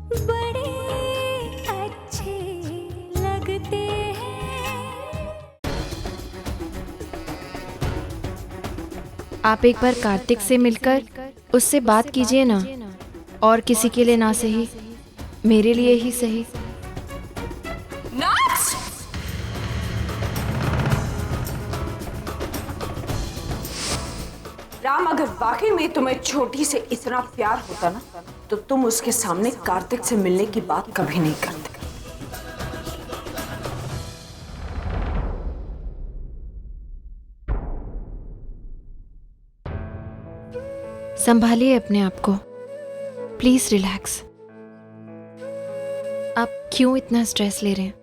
बड़े अच्छे लगते हैं। आप एक बार कार्तिक से मिलकर उससे बात कीजिए ना, और किसी के लिए ना सही, मेरे लिए ही सही। राम, अगर वाकई में तुम्हें छोटी से इतना प्यार होता ना, तो तुम उसके सामने कार्तिक से मिलने की बात कभी नहीं करते। संभालिए अपने आप को, प्लीज रिलैक्स। आप क्यों इतना स्ट्रेस ले रहे हैं?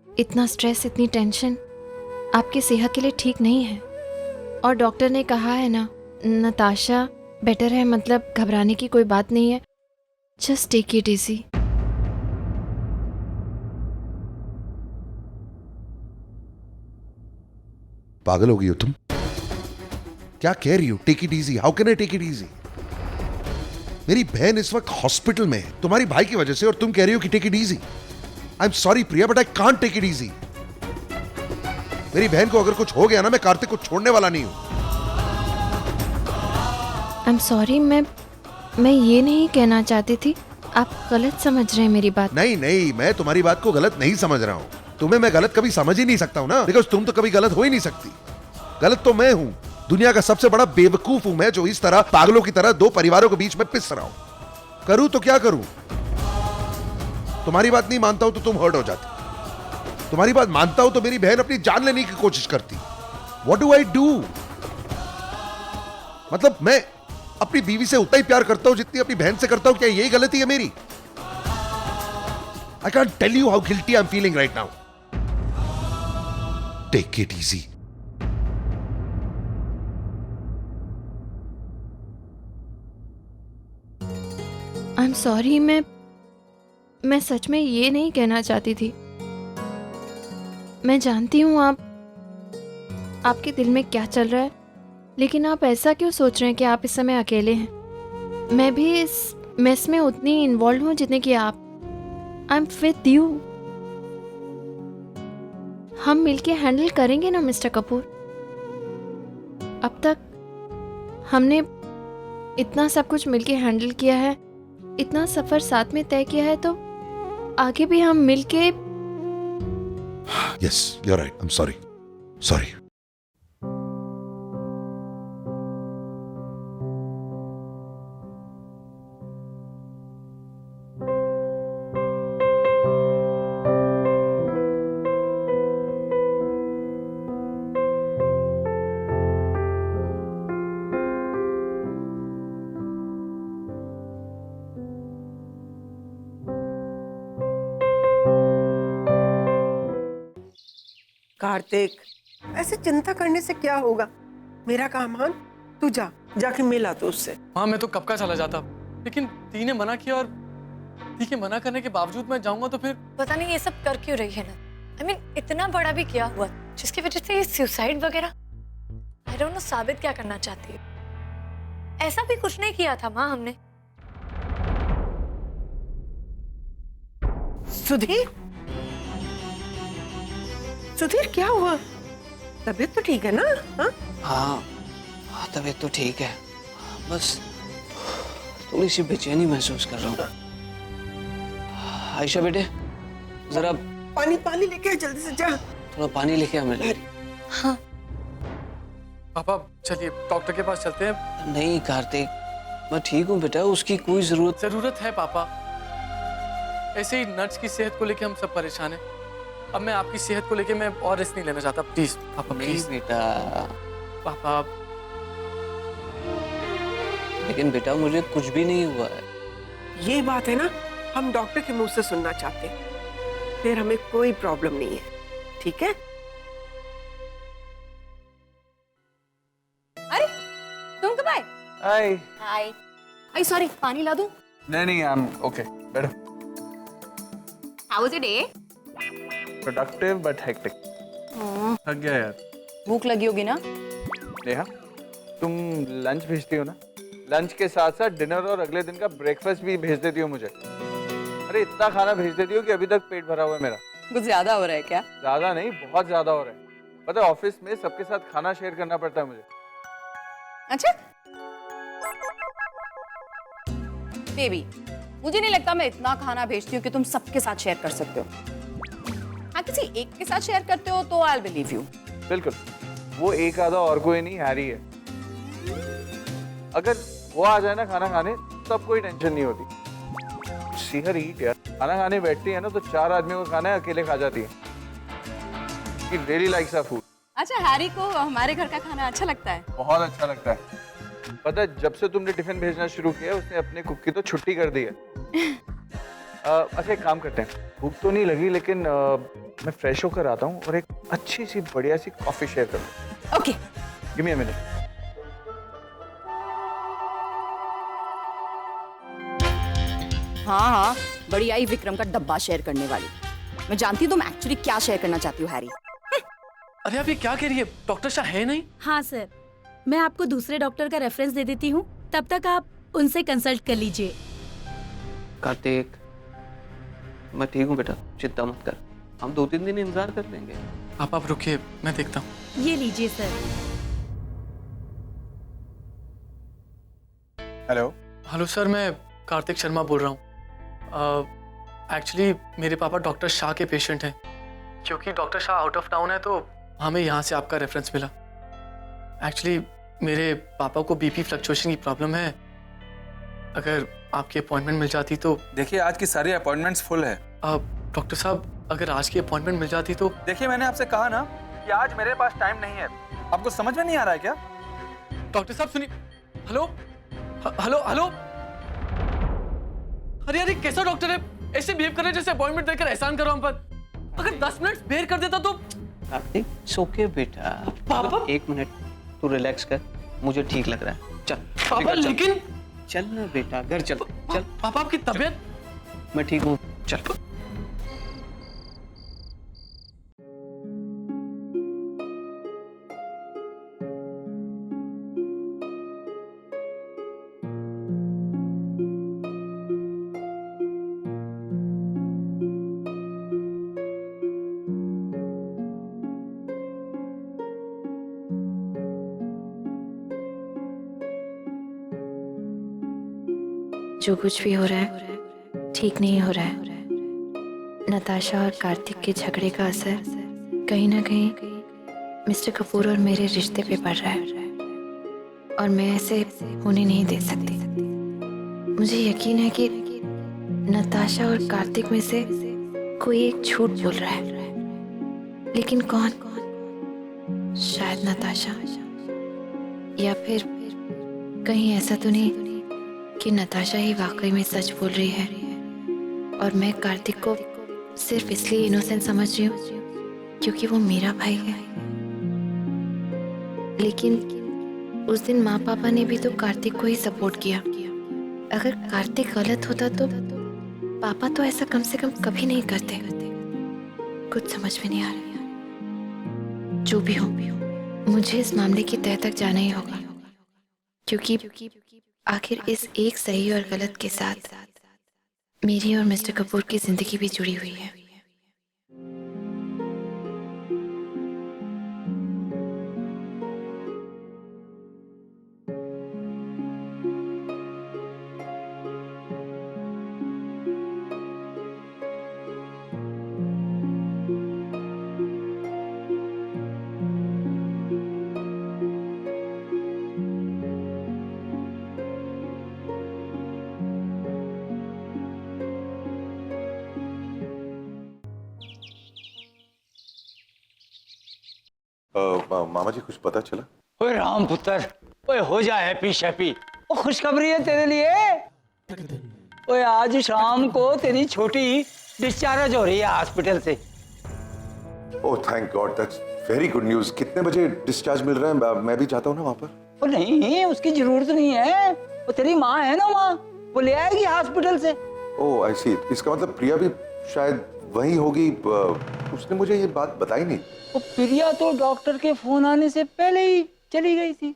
इतना स्ट्रेस, इतनी टेंशन आपकी सेहत के लिए ठीक नहीं है। और डॉक्टर ने कहा है ना, नताशा बेटर है, मतलब घबराने की कोई बात नहीं है। Just take it easy. पागल हो गई हो तुम? क्या कह रही हो? Take it easy? How can I take it easy? मेरी बहन इस वक्त हॉस्पिटल में है तुम्हारी भाई की वजह से, और तुम कह रही हो कि take it easy. I am sorry Priya, but I can't take it easy. मेरी बहन को अगर कुछ हो गया ना, मैं कार्तिक को छोड़ने वाला नहीं हूं। आई एम सॉरी, मैं ये नहीं कहना चाहती थी। आप गलत समझ रहे हैं मेरी बात। नहीं नहीं, मैं तुम्हारी बात को गलत नहीं समझ रहा हूं। तुम्हें मैं गलत कभी समझ ही नहीं सकता हूं ना, बिकॉज तुम तो कभी गलत हो ही नहीं सकती। गलत तो मैं हूं। दुनिया का सबसे बड़ा बेवकूफ हूं मैं, जो इस तरह पागलों की तरह दो परिवारों के बीच में पिस रहा हूं। करूं तो क्या करूं? तुम्हारी बात नहीं मानता हूं तो तुम हर्ट हो जाती। तुम्हारी बात मानता हूं तो मेरी बहन अपनी जान लेने की कोशिश करती। What do I do? मतलब मैं अपनी बीवी से उतना ही प्यार करता हूं जितनी अपनी बहन से करता हूं। क्या यही गलती है मेरी? I can tell you how guilty I am feeling right now. Take it easy. I am sorry, मैं सच में ये नहीं कहना चाहती थी। मैं जानती हूँ आपके दिल में क्या चल रहा है, लेकिन आप ऐसा क्यों सोच रहे हैं कि आप इस समय अकेले हैं? मैं भी इस मेस में उतनी इन्वॉल्व हूँ जितने कि आप। I am with you. हम मिलके हैंडल करेंगे ना मिस्टर कपूर। अब तक हमने इतना सब कुछ मिलके हैंडल किया है, इतना सफर साथ में तय किया है, तो आगे भी हम मिलके। Yes, you are right. I am sorry. Sorry. Kartik, ऐसे चिंता करने से क्या होगा? मेरा काम मान, तू जाके मिला तो उससे। हाँ, मैं तो कब का चला जाता, लेकिन दी ने मना किया, और दी के मना करने के बावजूद मैं जाऊंगा तो फिर पता नहीं ये सब कर क्यों रही है ना। I mean, इतना बड़ा भी क्या हुआ जिसकी वजह से ये सुसाइड वगैरह? I don't know साबित क्या करना चाहती है। ऐसा भी कुछ नहीं किया था माँ हमने। सुधीर, सुधीर क्या हुआ? तबीयत तो ठीक है ना? हाँ, तबीयत तो ठीक है, बस थोड़ी सी बेचैनी महसूस कर रहा हूँ। आयशा बेटे, जरा पानी लेके आ, जल्दी से जा। थोड़ा पानी लेके आ मेरे लिए। हाँ पापा चलिए डॉक्टर के पास चलते हैं। नहीं कार्तिक, मैं ठीक हूँ बेटा, उसकी कोई जरूरत है पापा। ऐसे ही नर्स की सेहत को लेके हम सब परेशान हैं। अब मैं आपकी सेहत को लेके मैं और रिस्क नहीं लेना चाहता। प्लीज पापा, नहीं प्लीज बेटा। पापा। लेकिन बेटा मुझे कुछ भी नहीं हुआ है। ये बात है ना, हम डॉक्टर के मुंह से सुनना चाहते हैं। फिर हमें कोई प्रॉब्लम नहीं है, ठीक है? अरे तुम कब आए? हाय। हाय। आई सॉरी, पानी ला दूं? नहीं, आई एम ओके, बैठो। How was your day? Productive but hectic. थक गया यार। भूख लगी होगी ना? नेहा, तुम लंच भेजती हो ना? लंच के साथ साथ डिनर और अगले दिन का ब्रेकफास्ट भी भेज देती हो मुझे। अरे इतना खाना भेज देती हो कि अभी तक पेट भरा हुआ है मेरा। कुछ ज्यादा हो रहा है क्या? ज्यादा नहीं, बहुत ज्यादा हो रहा है। पता है ऑफिस में सबके साथ खाना शेयर करना पड़ता है मुझे। अच्छा बेबी, मुझे नहीं लगता मैं इतना खाना भेजती हूँ कि तुम सबके साथ शेयर कर सकते हो। हाँ, किसी एक के साथ शेयर करते हो तो आई बिलीव यू। बिल्कुल, वो एक आधा और कोई नहीं, हैरी है। अगर वो आ जाए ना खाना खाने तब कोई टेंशन नहीं होती। सी हर ईट यार, खाना खाने बैठती है ना तो 4 आदमियों का खाना है अकेले खा जाती है। She really likes our food। अच्छा, हैरी को हमारे घर का खाना अच्छा लगता है? बहुत अच्छा लगता है। पता है जब से तुमने टिफिन भेजना शुरू किया उसने अपने कुक की तो छुट्टी कर दी है। अच्छा एक काम करते हैं, भूख तो नहीं लगी लेकिन मैं फ्रेश होकर आता हूँ और एक अच्छी सी बढ़िया सी कॉफी शेयर करूँ। Okay, give me a minute. हाँ हाँ, बड़ी आई विक्रम का डब्बा शेयर करने वाली। मैं जानती हूँ तुम एक्चुअली क्या शेयर करना चाहती हो हैरी। अरे आप ये क्या कह रही है? डॉक्टर शाह है नहीं? हाँ सर, मैं आपको दूसरे डॉक्टर का रेफरेंस दे देती हूँ, तब तक आप उनसे कंसल्ट कर लीजिए। कार्तिक, मैं ठीक हूँ बेटा, चिंता मत कर, हम 2-3 दिन इंतजार कर लेंगे। आप रुकिए, मैं देखता हूँ। ये लीजिए सर। हेलो। हेलो सर, मैं कार्तिक शर्मा बोल रहा हूँ। एक्चुअली मेरे पापा डॉक्टर शाह के पेशेंट हैं। क्योंकि doctor Shah out of town है तो हमें यहाँ से आपका रेफरेंस मिला। एक्चुअली मेरे पापा को बीपी फ्लक्चुएशन की प्रॉब्लम है। अगर आपकी अपॉइंटमेंट मिल जाती तो। देखिए आज की सारी अपॉइंटमेंट्स फुल है। डॉक्टर साहब, अगर आज की अपॉइंटमेंट मिल जाती तो। देखिए मैंने आपसे कहा ना कि आज मेरे पास टाइम नहीं है, आपको समझ में नहीं आ रहा है क्या? डॉक्टर साहब सुनिए। Hello hello hello. अरे अरे कैसा डॉक्टर है, ऐसे बिहेव कर रहे जैसे अपॉइंटमेंट देकर एहसान करो हम पर। अगर 10 मिनट देर कर देता तो। कार्तिक सोके बेटा, पापा 1 मिनट तू रिलैक्स कर, मुझे ठीक लग रहा है। चल पापा, लेकिन चल ना बेटा, घर चल। चल पापा, आपकी तबीयत? मैं ठीक हूँ, चल। जो कुछ भी हो रहा है ठीक नहीं हो रहा है। नताशा और कार्तिक के झगड़े का असर कहीं ना कहीं मिस्टर कपूर और मेरे रिश्ते पे पड़ रहा है और मैं ऐसे होने नहीं दे सकती। मुझे यकीन है कि नताशा और कार्तिक में से कोई एक झूठ बोल रहा है, लेकिन कौन? शायद नताशा, या फिर कहीं ऐसा तो नहीं कि नताशा ही वाकई में सच बोल रही है और मैं कार्तिक को सिर्फ इसलिए इनोसेंट समझ रही हूँ क्योंकि वो मेरा भाई है। लेकिन उस दिन माँ पापा ने भी तो कार्तिक को ही सपोर्ट किया। अगर कार्तिक गलत होता तो पापा तो ऐसा कम से कम कभी नहीं करते। कुछ समझ में नहीं आ रहा। जो भी हो, मुझे इस मामले की तह तक जाना ही होगा क्योंकि आखिर इस एक सही और गलत के साथ मेरी और मिस्टर कपूर की जिंदगी भी जुड़ी हुई है। मामा जी कुछ पता चला? ओए राम पुत्र, ओए हो जा हैप्पी शैपी। ओ खुशखबरी है तेरे लिए। ओए आज शाम को तेरी छोटी डिस्चार्ज हो रही है हॉस्पिटल से। Oh thank God, that's very good news. कितने बजे डिस्चार्ज मिल रहा है? मैं भी जाता हूँ ना वहाँ पर। ओ नहीं, उसकी जरूरत नहीं है, वो तेरी माँ है ना वहाँ, वो ले आएगी हॉस्पिटल से। ओह आई सी। इसका मतलब प्रिया भी शायद वहीं होगी। उसने मुझे ये बात बताई नहीं। वो प्रिया तो डॉक्टर के फोन आने से पहले ही चली गई थी।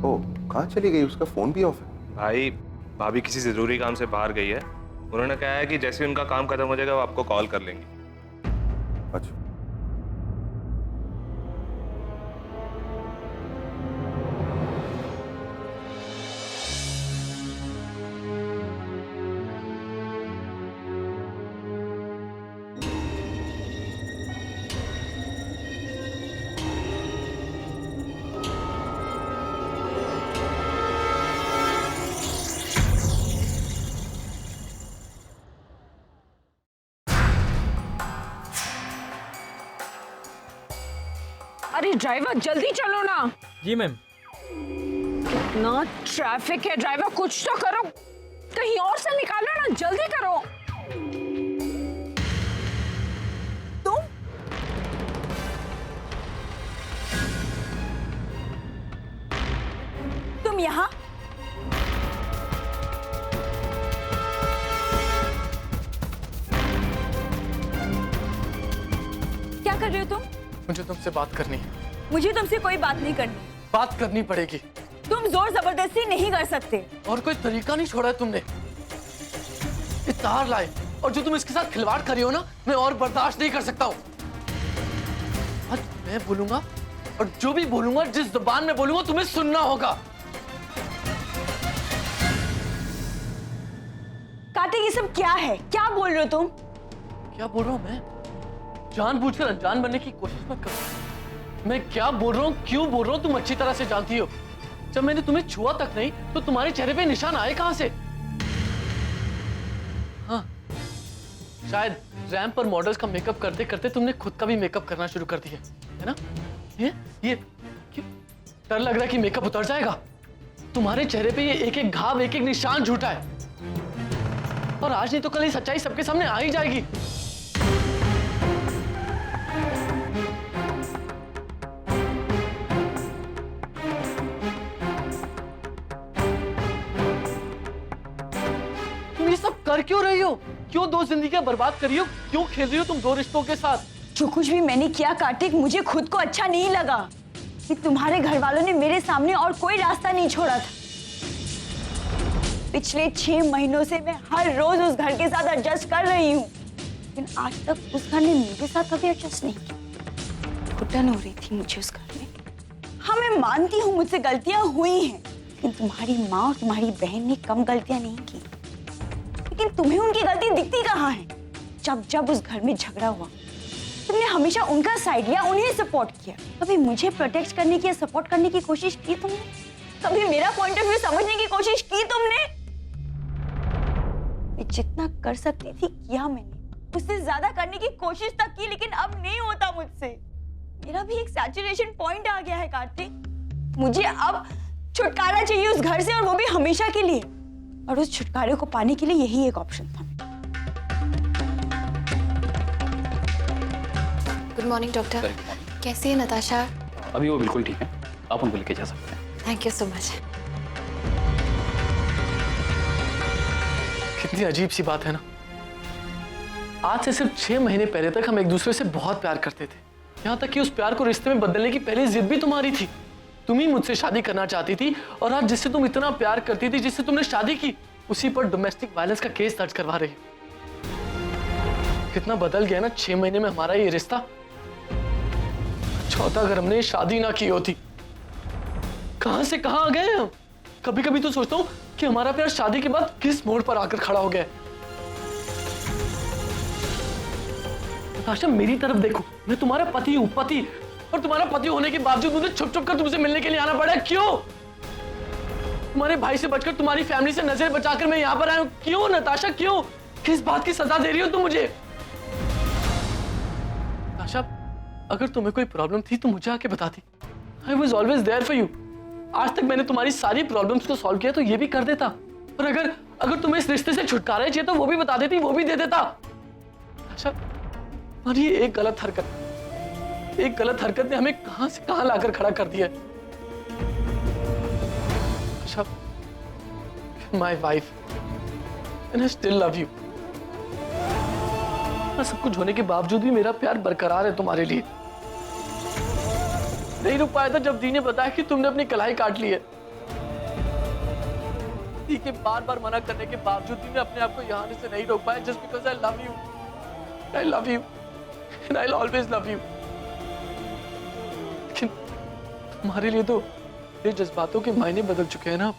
ओह कहाँ चली गई? उसका फोन भी ऑफ है। भाई भाभी किसी जरूरी काम से बाहर गई है, उन्होंने कहा है कि जैसे ही उनका काम खत्म हो जाएगा वो आपको कॉल कर लेंगे। अच्छा, अरे ड्राइवर जल्दी चलो ना। जी मैम। कितना ट्रैफिक है, ड्राइवर कुछ तो करो, कहीं और से निकालो ना, जल्दी करो। तुम यहाँ? क्या कर रहे हो तुम? मुझे तुमसे बात करनी है। मुझे तुमसे कोई बात नहीं करनी। बात करनी पड़ेगी। तुम जोर जबरदस्ती नहीं कर सकते। और कोई तरीका नहीं छोड़ा है तुमने। ये तार लाए और जो तुम इसके साथ खिलवाड़ कर रही हो ना, मैं और बर्दाश्त नहीं कर सकता हूँ। आज मैं बोलूंगा और जो भी बोलूंगा, जिस जुबान में बोलूंगा तुम्हें सुनना होगा। कार्तिक ये सब क्या है? क्या बोल रहे हो तुम? क्या बोल रहा हूँ मैं? जानबूझकर अनजान बनने की कोशिश मत करो। मैं क्या बोल रहा हूँ, क्यों बोल रहा हूँ, तुम अच्छी तरह से जानती हो। जब मैंने तुम्हें छुआ तक नहीं तो तुम्हारे चेहरे पे निशान आए कहां से? हाँ, शायद रैंप पर मॉडल्स का मेकअप करते करते तुमने खुद का भी मेकअप करना शुरू कर दिया है ना? ये क्यों डर लग रहा है कि मेकअप उतर जाएगा? तुम्हारे चेहरे पे ये एक एक घाव, एक एक निशान झूठा है। और आज नहीं तो कल ये सच्चाई सबके सामने आ ही जाएगी। तुम ये सब कर क्यों रही हो? क्यों दो जिंदगियां बर्बाद करी हो? क्यों खेल रही हो तुम दो रिश्तों के साथ? जो कुछ भी मैंने किया कार्तिक, मुझे खुद को अच्छा नहीं लगा कि तुम्हारे घर वालों ने मेरे सामने और कोई रास्ता नहीं छोड़ा था। पिछले 6 महीनों से मैं हर रोज उस घर के साथ एडजस्ट कर रही हूँ, लेकिन आज तक उस घर ने मेरे साथ कभी एडजस्ट नहीं किया। घुटन हो रही थी मुझे उस घर में। हाँ, मैं मानती हूँ मुझसे गलतियां हुई हैं, लेकिन तुम्हारी माँ और तुम्हारी बहन ने कम गलतियां नहीं की। लेकिन तुम्हें उनकी गलती दिखती कहाँ है? जब जब उस घर में झगड़ा हुआ तुमने हमेशा उनका साइड लिया, उन्हें सपोर्ट किया। कभी मुझे प्रोटेक्ट करने की या सपोर्ट करने की कोशिश की तुमने? कभी मेरा पॉइंट ऑफ व्यू समझने की कोशिश की तुमने? मैं जितना कर सकती थी किया मैंने, उससे ज्यादा करने की कोशिश तक की, लेकिन अब नहीं होता मुझसे। मेरा भी एक सैचुरेशन पॉइंट आ गया है कार्तिक। मुझे अब छुटकारा चाहिए उस घर से, और वो भी हमेशा के लिए। और उस छुटकारे को पाने के लिए यही एक ऑप्शन था। Good morning doctor. कैसी है नताशा? अभी वो बिल्कुल ठीक है, आप उनको लेके जा सकते हैं। Thank you so much. कितनी अजीब सी बात है ना। आज से सिर्फ 6 महीने पहले तक हम एक दूसरे से बहुत प्यार करते थे। यहाँ तक कि उस प्यार को रिश्ते में बदलने की पहली जिद भी तुम्हारी थी। तुम ही मुझसे शादी करना चाहती थी, और आज जिससे तुम इतना प्यार करती थी, जिससे तुमने शादी की, उसी पर डोमेस्टिक वायलेंस का केस दर्ज करवा रही। कितना बदल गया ना 6 महीने में हमारा ये रिश्ता। चौथा अगर हमने शादी ना की होती, कहां से कहां आ गए हम। कभी कभी तो सोचता हूं कि हमारा प्यार शादी के बाद किस मोड़ पर आकर खड़ा हो गया। नताशा, मेरी तरफ देखो, मैं तुम्हारा पति हूं, पति। और तुम्हारा पति होने के बावजूद मुझे छुप छुप कर तुमसे मिलने के लिए आना पड़ा। क्यों? तुम्हारे भाई से बचकर, तुम्हारी फैमिली से नजर बचाकर मैं यहाँ पर आया हूँ। क्यों नताशा, क्यों? किस बात की सजा दे रही हो तुम मुझे? नताशा, अगर तुम्हें कोई प्रॉब्लम थी तो मुझे आके बताती। I was always there for you। आज तक मैंने तुम्हारी सारी प्रॉब्लम्स को सॉल्व किया तो ये भी कर देता। और अगर तुम्हें इस रिश्ते से छुटकारा चाहिए तो वो भी बता देती, वो भी दे देता। अच्छा, और ये एक गलत हरकत ने हमें कहां से कहां लाकर खड़ा कर दिया। अच्छा, my wife and I still love you। सब कुछ होने के बावजूद भी मेरा प्यार बरकरार है तुम्हारे लिए। नहीं रुक पाया था जब दी ने बताया कि तुमने अपनी कलाई काट ली है। गलती के बार मना करने के बावजूद भी मैं अपने आप को यहाँ आने से नहीं रोक पाया, just because I love you and I always love you. लेकिन तुम्हारे लिए तो ये जज्बातों के मायने बदल चुके हैं ना।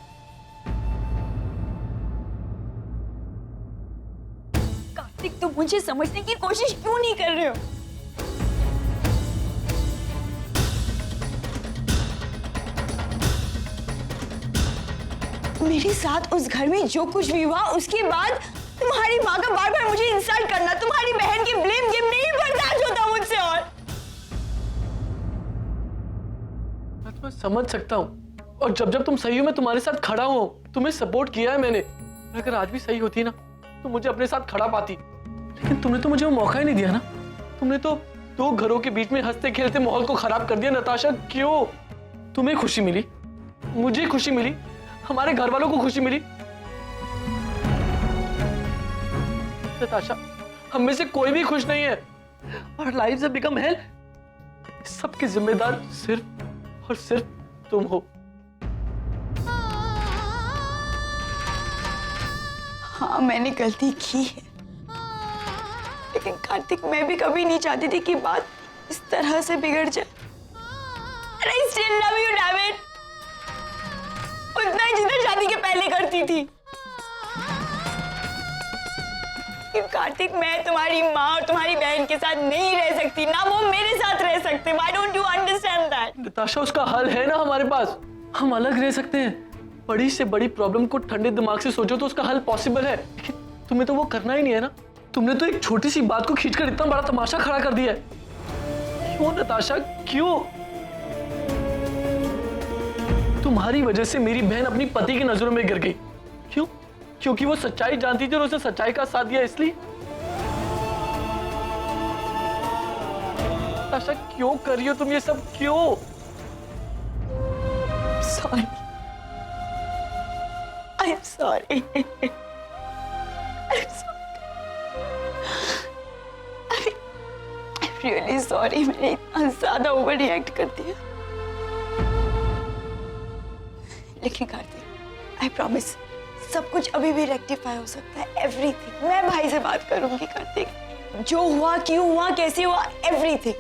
कार्तिक, तुम मुझे समझने की कोशिश क्यों नहीं कर रहे हो? मेरे साथ उस घर में जो कुछ भी हुआ उसके बाद तुम्हारी माँ का बार बार मुझे इंसल्ट करना, तुम्हारी बहन की ब्लेम गेम नहीं बर्दाश्त होता मुझसे। और मैं तुम्हें समझ सकता हूँ, और जब तुम सही हो मैं तुम्हारे साथ खड़ा हूँ, तुम्हें सपोर्ट किया है मैंने। अगर आज भी सही होती ना तो मुझे अपने साथ खड़ा पाती, लेकिन तुमने तो मुझे वो मौका ही नहीं दिया ना। तुमने तो दो घरों के बीच में हंसते खेलते माहौल को खराब कर दिया। नताशा, क्यों? तुम्हें खुशी मिली, मुझे खुशी मिली, हमारे घर वालों को खुशी मिली। नताशा, हम में से कोई भी खुश नहीं है। Our lives have become hell। सबके जिम्मेदार सिर्फ और सिर्फ तुम हो। हाँ, मैंने गलती की है, लेकिन कार्तिक, मैं भी कभी नहीं चाहती थी कि बात इस तरह से बिगड़ जाए। And I still love you, damn it। उतना ही जितना शादी के पहले करती थी। लेकिन कार्तिक, मैं तुम्हारी माँ और तुम्हारी बहन के साथ नहीं रह सकती, ना वो मेरे साथ रह सकते। Why don't you understand that? Natasha, उसका हल है ना हमारे पास। हम अलग रह सकते हैं। बड़ी से बड़ी प्रॉब्लम को ठंडे दिमाग से सोचो तो उसका हल पॉसिबल है, लेकिन तुम्हें तो वो करना ही नहीं है ना। तुमने तो एक छोटी सी बात को खींचकर इतना बड़ा तमाशा खड़ा कर दिया है। क्यों नताशा, क्यों? तुम्हारी वजह से मेरी बहन अपनी पति की नजरों में गिर गई। क्यों? क्योंकि वो सच्चाई जानती थी और उसने सच्चाई का साथ दिया, इसलिए। नताशा, क्यों कर रही हो तुम ये सब, क्यों? Sorry। I'm sorry। I'm sorry। I'm really sorry। मैंने इतना ज्यादा ओवर रिएक्ट कर दिया। लेकिन कार्तिक, I promise, सब कुछ अभी भी रेक्टिफाई हो सकता है। एवरीथिंग। मैं भाई से बात करूंगी कार्तिक। जो हुआ, क्यों हुआ, कैसे हुआ, एवरीथिंग,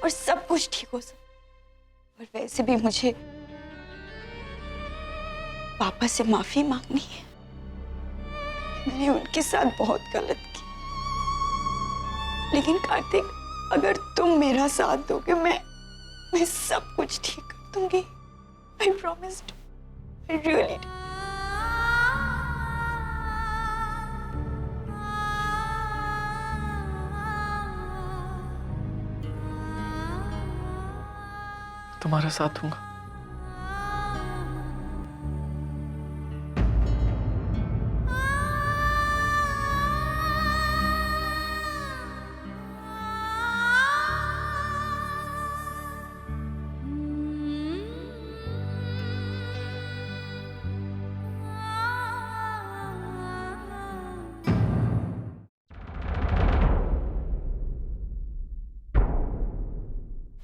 और सब कुछ ठीक हो सकता। और वैसे भी मुझे पापा से माफी मांगनी है। मैंने उनके साथ बहुत गलत की। लेकिन कार्तिक, अगर तुम मेरा साथ दोगे, मैं सब कुछ ठीक कर दूंगी। I promised। I really do। तुम्हारा साथ दूंगा।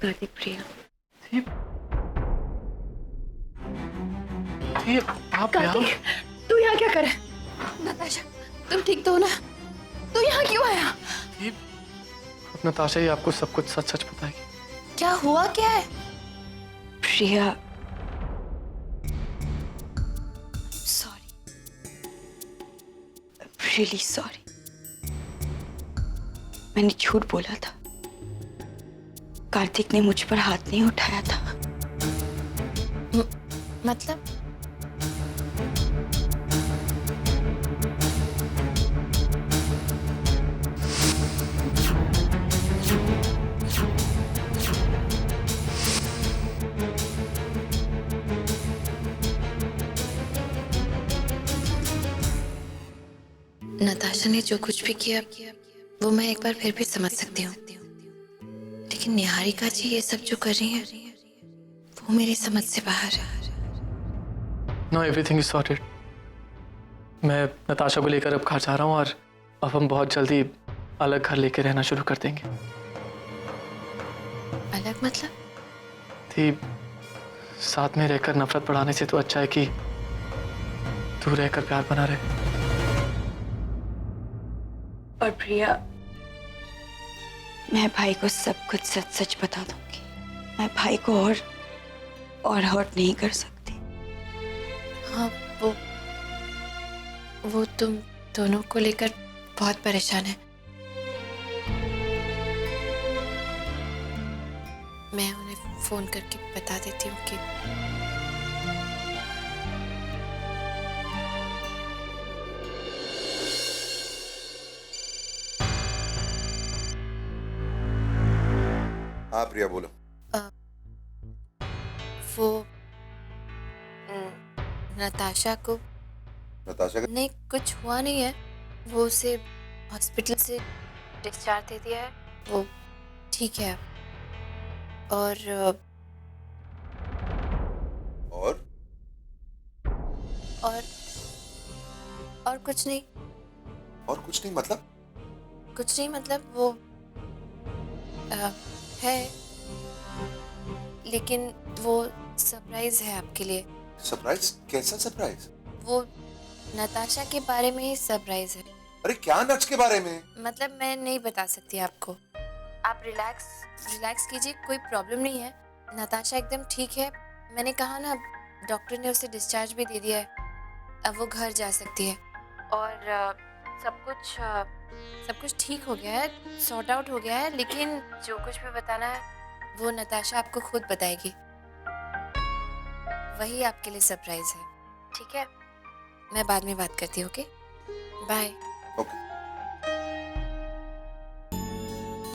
कार्तिक, प्रिया। आप कार्तिक, तू यहाँ क्या कर रहा है? नताशा, तुम ठीक तो हो ना? तू यहाँ क्यों आया? नताशा ही आपको सब कुछ सच सच बताएगी। क्या हुआ, क्या है? प्रिया, सॉरी, रियली सॉरी। मैंने झूठ बोला था। कार्तिक ने मुझ पर हाथ नहीं उठाया था। मतलब? नताशा ने जो कुछ भी किया वो मैं एक बार फिर भी समझ सकती हूँ, लेकिन निहारिका जी ये सब जो कर रही हैं वो मेरी समझ से बाहर है। No, everything is sorted। मैं नताशा को लेकर अब घर जा रहा हूँ और अब हम बहुत जल्दी अलग घर लेके रहना शुरू कर देंगे। अलग मतलब? थी साथ में रहकर नफरत बढ़ाने से तो अच्छा है कि दूर रहकर प्यार बना रहे। और प्रिया, मैं भाई को सब कुछ सच सच बता दूंगी। मैं भाई को और हर्ट नहीं कर सकती। हाँ, वो तुम दोनों को लेकर बहुत परेशान है। मैं उन्हें फोन करके बता देती हूँ कि हाँ प्रिया बोलो। वो नताशा को नहीं, कुछ हुआ नहीं है। वो उसे हॉस्पिटल से डिस्चार्ज दे दिया है, वो ठीक है। और कुछ नहीं। और कुछ नहीं मतलब? कुछ नहीं मतलब वो है, लेकिन वो सरप्राइज है आपके लिए। सरप्राइज? कैसा सरप्राइज? वो नताशा के बारे में ही सरप्राइज है। अरे क्या नच के बारे में? मतलब मैं नहीं बता सकती आपको। आप रिलैक्स कीजिए, कोई प्रॉब्लम नहीं है। नताशा एकदम ठीक है। मैंने कहा ना, डॉक्टर ने उसे डिस्चार्ज भी दे दिया है, अब वो घर जा सकती है। और सब कुछ ठीक हो गया है, सॉर्ट आउट हो गया है। लेकिन जो कुछ भी बताना है वो नताशा आपको खुद बताएगी। वही आपके लिए सरप्राइज है, ठीक है? मैं बाद में बात करती हूँ, okay? Bye. Okay.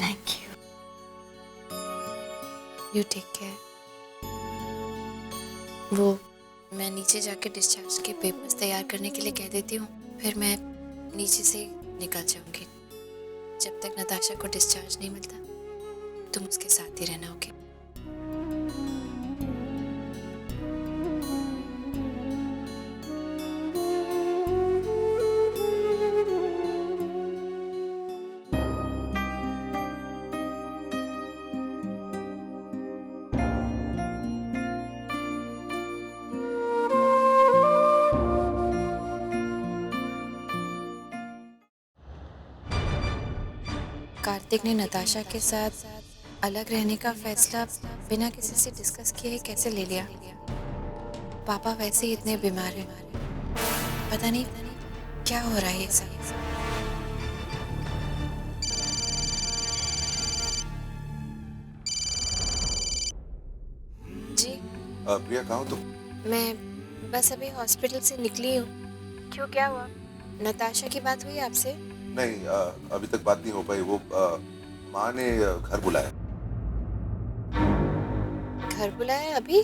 Thank you. You take care. वो मैं नीचे जाके डिस्चार्ज के पेपर्स तैयार करने के लिए कह देती हूँ, फिर मैं नीचे से निकल जाऊंगी। जब तक नताशा को डिस्चार्ज नहीं मिलता तुम उसके साथ ही रहना, ओके? कार्तिक ने नताशा के साथ अलग रहने का फैसला बिना किसी से डिस्कस किए कैसे ले लिया? पापा वैसे ही इतने बीमार हैं, पता नहीं क्या हो रहा है ये सब। जी प्रिया, कहाँ हो तुम? मैं बस अभी हॉस्पिटल से निकली हूँ। क्यों, क्या हुआ? नताशा की बात हुई आपसे? नहीं, अभी तक बात नहीं हो पाई। वो माँ ने घर बुलाया। घर बुलाया? अभी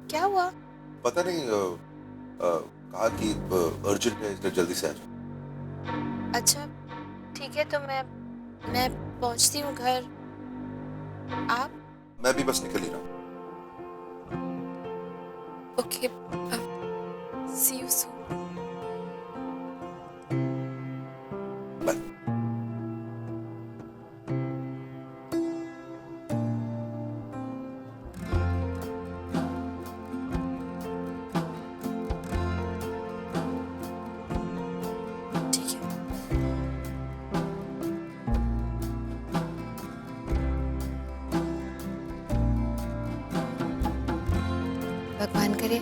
क्या हुआ? पता नहीं, कहा कि अर्जेंट है, इसलिए जल्दी से आ जाओ। अच्छा ठीक है, तो मैं पहुंचती हूँ घर। आप? मैं भी बस निकल ही रहा हूँ। Okay, see you soon. भगवान करे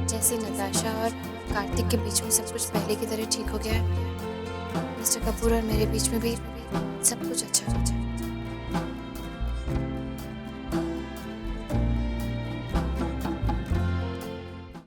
जैसे नताशा और कार्तिक के बीच में सब कुछ पहले की तरह ठीक हो गया है, मिस्टर कपूर और मेरे बीच में भी सब कुछ अच्छा हो जाए।